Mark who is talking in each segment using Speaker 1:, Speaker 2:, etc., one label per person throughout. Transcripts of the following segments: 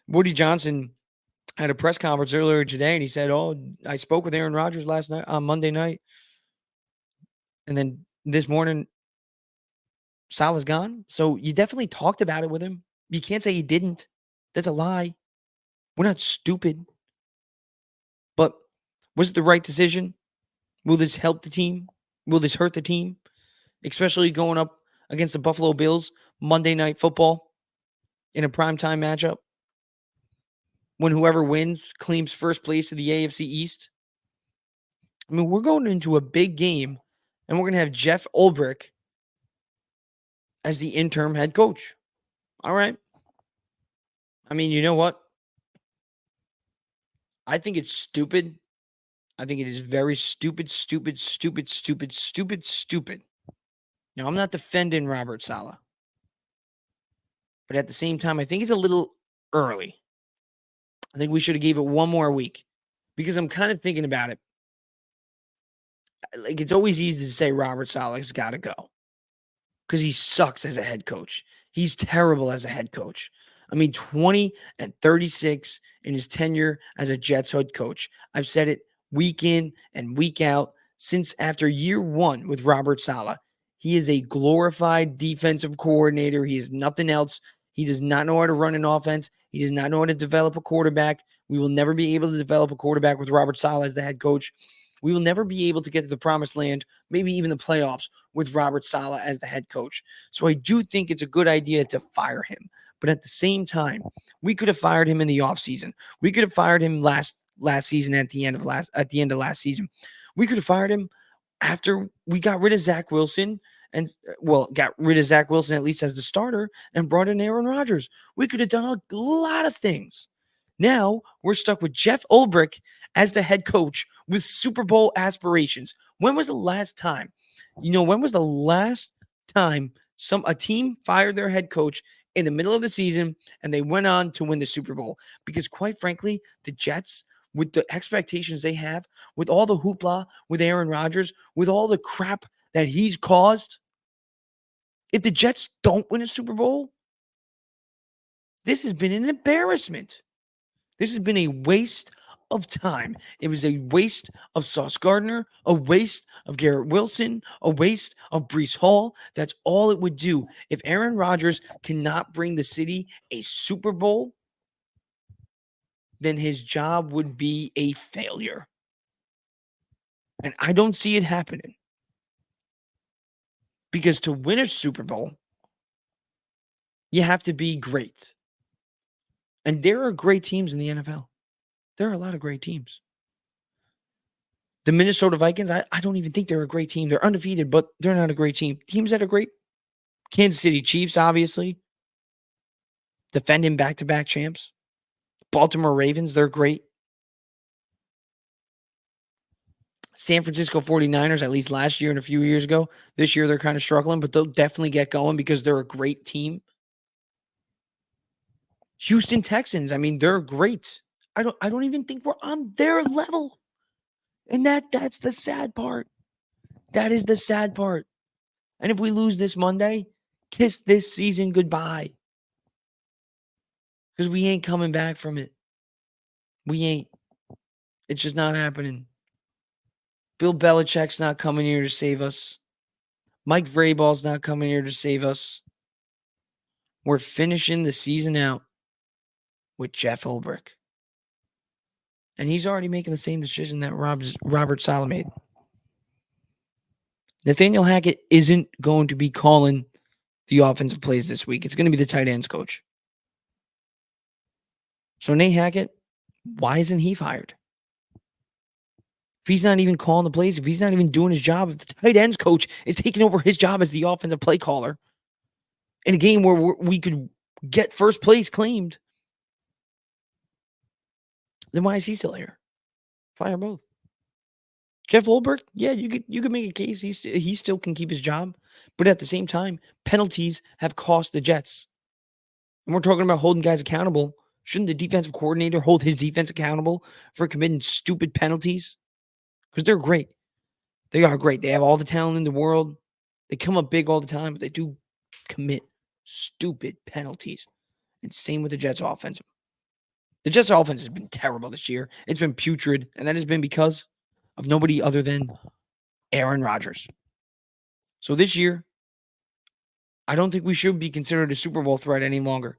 Speaker 1: Woody Johnson had a press conference earlier today, and he said, "Oh, I spoke with Aaron Rodgers last night on Monday night, and then this morning, Salah's gone." So you definitely talked about it with him. You can't say you didn't. That's a lie. We're not stupid. But was it the right decision? Will this help the team? Will this hurt the team? Especially going up against the Buffalo Bills Monday Night Football in a primetime matchup when whoever wins claims first place in the AFC East. I mean, we're going into a big game, and we're going to have Jeff Ulbrich as the interim head coach. All right. I mean, you know what? I think it's stupid. I think it is very stupid, stupid, stupid, stupid, stupid, stupid. Now, I'm not defending Robert Saleh, but at the same time, I think it's a little early. I think we should have gave it one more week because I'm kind of thinking about it. Like, it's always easy to say Robert Saleh's got to go because he sucks as a head coach. He's terrible as a head coach. I mean, 20 and 36 in his tenure as a Jets head coach. I've said it week in and week out since after year one with Robert Saleh. He is a glorified defensive coordinator. He is nothing else. He does not know how to run an offense. He does not know how to develop a quarterback. We will never be able to develop a quarterback with Robert Saleh as the head coach. We will never be able to get to the promised land, maybe even the playoffs, with Robert Saleh as the head coach. So I do think it's a good idea to fire him. But at the same time, we could have fired him in the offseason. We could have fired him last season at the end of last season. We could have fired him after we got rid of Zach Wilson and got rid of Zach Wilson at least as the starter and brought in Aaron Rodgers. We could have done a lot of things. Now we're stuck with Jeff Ulbrich as the head coach with Super Bowl aspirations. When was the last time? When was the last time a team fired their head coach in the middle of the season and they went on to win the Super Bowl? Because quite frankly, the Jets, with the expectations they have, with all the hoopla with Aaron Rodgers, with all the crap that he's caused, if the Jets don't win a Super Bowl, this has been an embarrassment. This has been a waste of time. It was a waste of Sauce Gardner, a waste of Garrett Wilson, a waste of Breece Hall. That's all it would do. If Aaron Rodgers cannot bring the city a Super Bowl, then his job would be a failure. And I don't see it happening. Because to win a Super Bowl, you have to be great. And there are great teams in the NFL. There are a lot of great teams. The Minnesota Vikings, I don't even think they're a great team. They're undefeated, but they're not a great team. Teams that are great, Kansas City Chiefs, obviously. Defending back-to-back champs. Baltimore Ravens, they're great. San Francisco 49ers, at least last year and a few years ago. This year, they're kind of struggling, but they'll definitely get going because they're a great team. Houston Texans, I mean, they're great. I don't even think we're on their level. And that's the sad part. That is the sad part. And if we lose this Monday, kiss this season goodbye. Because we ain't coming back from it. We ain't. It's just not happening. Bill Belichick's not coming here to save us. Mike Vrabel's not coming here to save us. We're finishing the season out with Jeff Ulbrich. And he's already making the same decision that Robert Saleh made. Nathaniel Hackett isn't going to be calling the offensive plays this week. It's going to be the tight ends coach. So Nate Hackett, why isn't he fired? If he's not even calling the plays, if he's not even doing his job, if the tight ends coach is taking over his job as the offensive play caller in a game where we could get first place claimed, then why is he still here? Fire both. Jeff Ulbrich, yeah, you could make a case he still can keep his job, but at the same time, penalties have cost the Jets. And we're talking about holding guys accountable. Shouldn't the defensive coordinator hold his defense accountable for committing stupid penalties? Because they're great. They are great. They have all the talent in the world. They come up big all the time, but they do commit stupid penalties. And same with the Jets offense. The Jets offense has been terrible this year. It's been putrid, and that has been because of nobody other than Aaron Rodgers. So this year, I don't think we should be considered a Super Bowl threat any longer.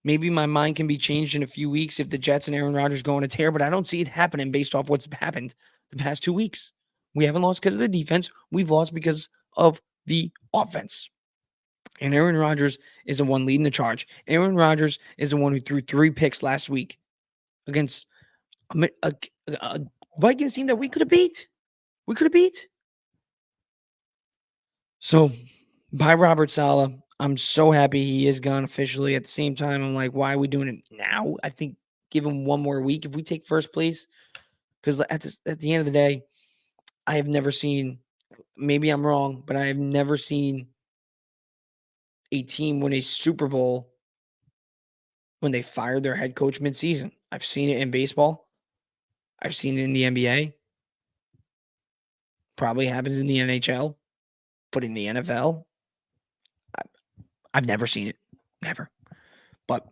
Speaker 1: Maybe my mind can be changed in a few weeks if the Jets and Aaron Rodgers go on a tear, but I don't see it happening based off what's happened the past 2 weeks. We haven't lost because of the defense. We've lost because of the offense. And Aaron Rodgers is the one leading the charge. Aaron Rodgers is the one who threw 3 picks last week against a Vikings team that we could have beat. So, by Robert Saleh, I'm so happy he is gone officially. At the same time, I'm like, why are we doing it now? I think give him one more week if we take first place. Because at the end of the day, I have never seen, maybe I'm wrong, but I have never seen a team win a Super Bowl when they fired their head coach midseason. I've seen it in baseball. I've seen it in the NBA. Probably happens in the NHL. But in the NFL, I've never seen it. Never. But